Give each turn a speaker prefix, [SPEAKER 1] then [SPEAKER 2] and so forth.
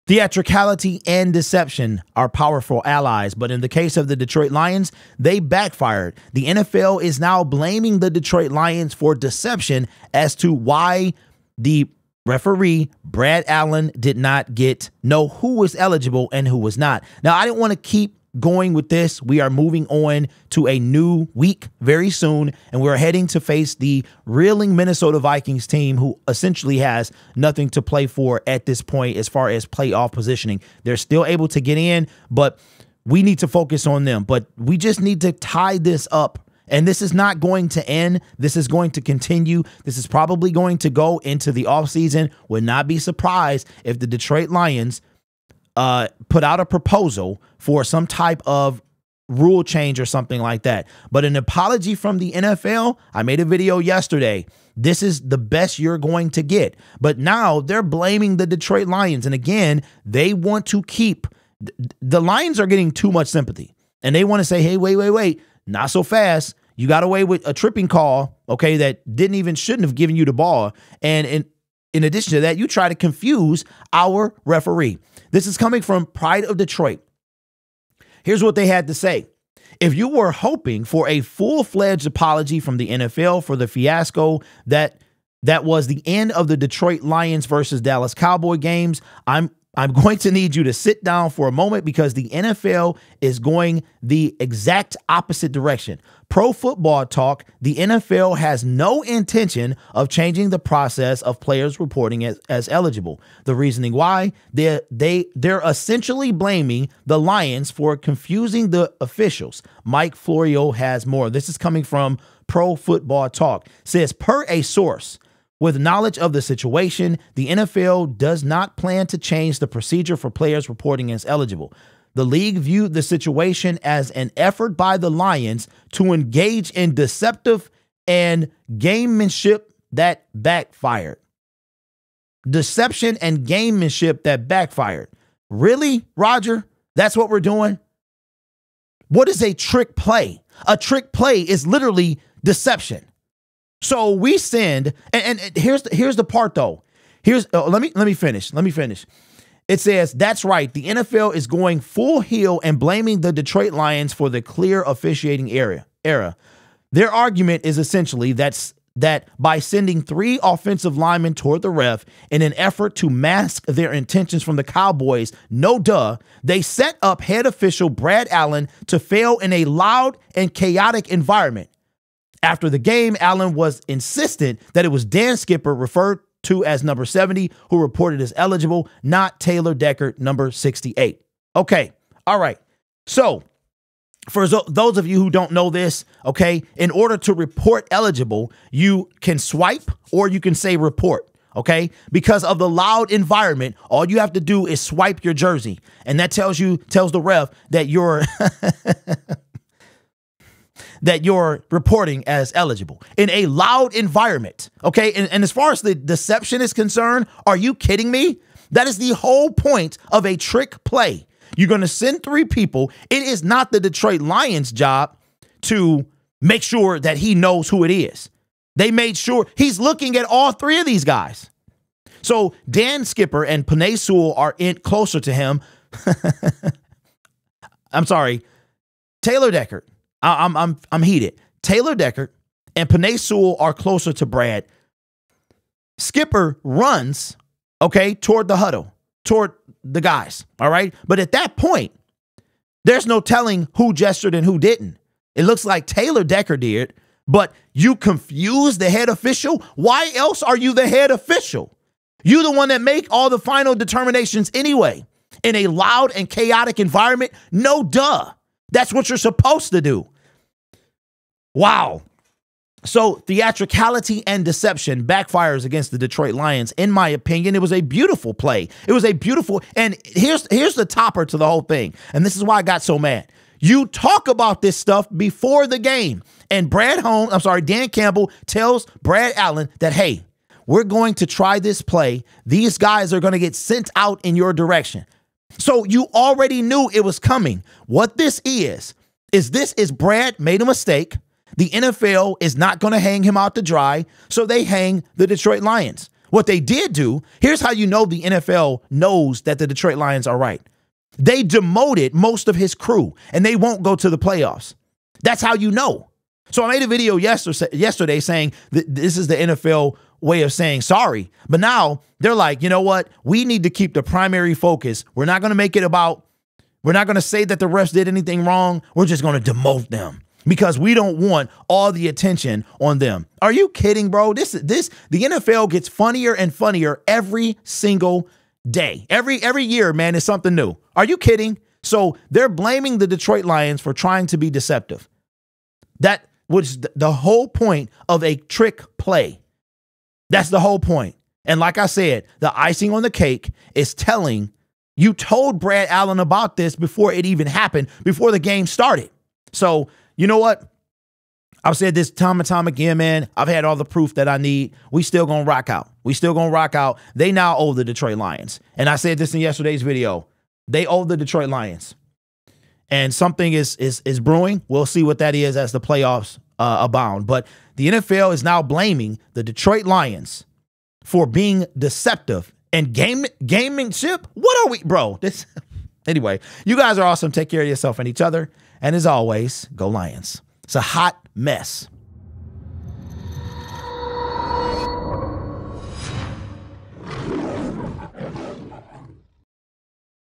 [SPEAKER 1] Theatricality and deception are powerful allies, but in the case of the Detroit Lions, they backfired. The NFL is now blaming the Detroit Lions for deception as to why the referee, Brad Allen, did not know who was eligible and who was not. Now, I didn't want to keep going with this. We are moving on to a new week very soon, and we're heading to face the reeling Minnesota Vikings team, who essentially has nothing to play for at this point as far as playoff positioning. They're still able to get in, but we need to focus on them. But we just need to tie this up. And this is not going to end. This is going to continue. This is probably going to go into the offseason. Would not be surprised if the Detroit Lions put out a proposal for some type of rule change or something like that. But an apology from the NFL, I made a video yesterday. This is the best you're going to get. But now they're blaming the Detroit Lions. And again, they want to keep, the Lions are getting too much sympathy. And they want to say, hey, wait, not so fast. You got away with a tripping call, okay, that shouldn't have given you the ball. And in addition to that, you try to confuse our referee. This is coming from Pride of Detroit. Here's what they had to say. If you were hoping for a full-fledged apology from the NFL for the fiasco that was the end of the Detroit Lions versus Dallas Cowboy games, I'm going to need you to sit down for a moment, because the NFL is going the exact opposite direction. Pro Football Talk, the NFL has no intention of changing the process of players reporting as eligible. The reasoning why, they're essentially blaming the Lions for confusing the officials. Mike Florio has more. This is coming from Pro Football Talk. Says, per a source with knowledge of the situation, the NFL does not plan to change the procedure for players reporting as eligible. The league viewed the situation as an effort by the Lions to engage in deceptive and gamemanship that backfired. Deception and gamemanship that backfired. Really, Roger? That's what we're doing? What is a trick play? A trick play is literally deception. So we send, and here's the part though. Let me finish. It says, that's right. The NFL is going full heel and blaming the Detroit Lions for the clear officiating era. Their argument is essentially that by sending 3 offensive linemen toward the ref in an effort to mask their intentions from the Cowboys, they set up head official Brad Allen to fail in a loud and chaotic environment. After the game, Allen was insistent that it was Dan Skipper, referred to as number 70, who reported as eligible, not Taylor Deckard, number 68. Okay. All right. So for those of you who don't know this, okay, in order to report eligible, you can swipe or you can say report. Okay, because of the loud environment, all you have to do is swipe your jersey, and that tells the ref that you're that you're reporting as eligible in a loud environment. Okay. And as far as the deception is concerned, are you kidding me? That is the whole point of a trick play. You're going to send 3 people. It is not the Detroit Lions' job to make sure that he knows who it is. They made sure he's looking at all 3 of these guys. So Dan Skipper and Penei Sewell are in closer to him. I'm sorry, Taylor Deckard. I'm heated. Taylor Deckard and Penei Sewell are closer to Brad. Skipper runs, okay, toward the huddle, toward the guys, all right? But at that point, there's no telling who gestured and who didn't. It looks like Taylor Deckard did, but you confused the head official? Why else are you the head official? You the one that make all the final determinations anyway. In a loud and chaotic environment? No duh. That's what you're supposed to do. Wow. So theatricality and deception backfires against the Detroit Lions. In my opinion, it was a beautiful play. It was a beautiful, and here's the topper to the whole thing. And this is why I got so mad. You talk about this stuff before the game. And Dan Campbell tells Brad Allen that, hey, we're going to try this play. These guys are going to get sent out in your direction. So you already knew it was coming. What this is Brad made a mistake. The NFL is not going to hang him out to dry, so they hang the Detroit Lions. What they did do, here's how you know the NFL knows that the Detroit Lions are right. They demoted most of his crew, and they won't go to the playoffs. That's how you know. So I made a video yesterday saying that this is the NFL way of saying sorry. But now they're like, you know what? We need to keep the primary focus. We're not going to make it about, we're not going to say that the refs did anything wrong. We're just going to demote them because we don't want all the attention on them. Are you kidding, bro? The NFL gets funnier and funnier every single day. Every year, man, is something new. Are you kidding? So they're blaming the Detroit Lions for trying to be deceptive. That was the whole point of a trick play. That's the whole point. And like I said, the icing on the cake is telling you told Brad Allen about this before it even happened, before the game started. So you know what? I've said this time and time again, man. I've had all the proof that I need. We still gonna rock out. We still gonna rock out. They now owe the Detroit Lions. And I said this in yesterday's video. They owe the Detroit Lions. And something is brewing. We'll see what that is as the playoffs abound. But the NFL is now blaming the Detroit Lions for being deceptive and gamingship. What are we, bro? Anyway, you guys are awesome. Take care of yourself and each other. And as always, go Lions. It's a hot mess.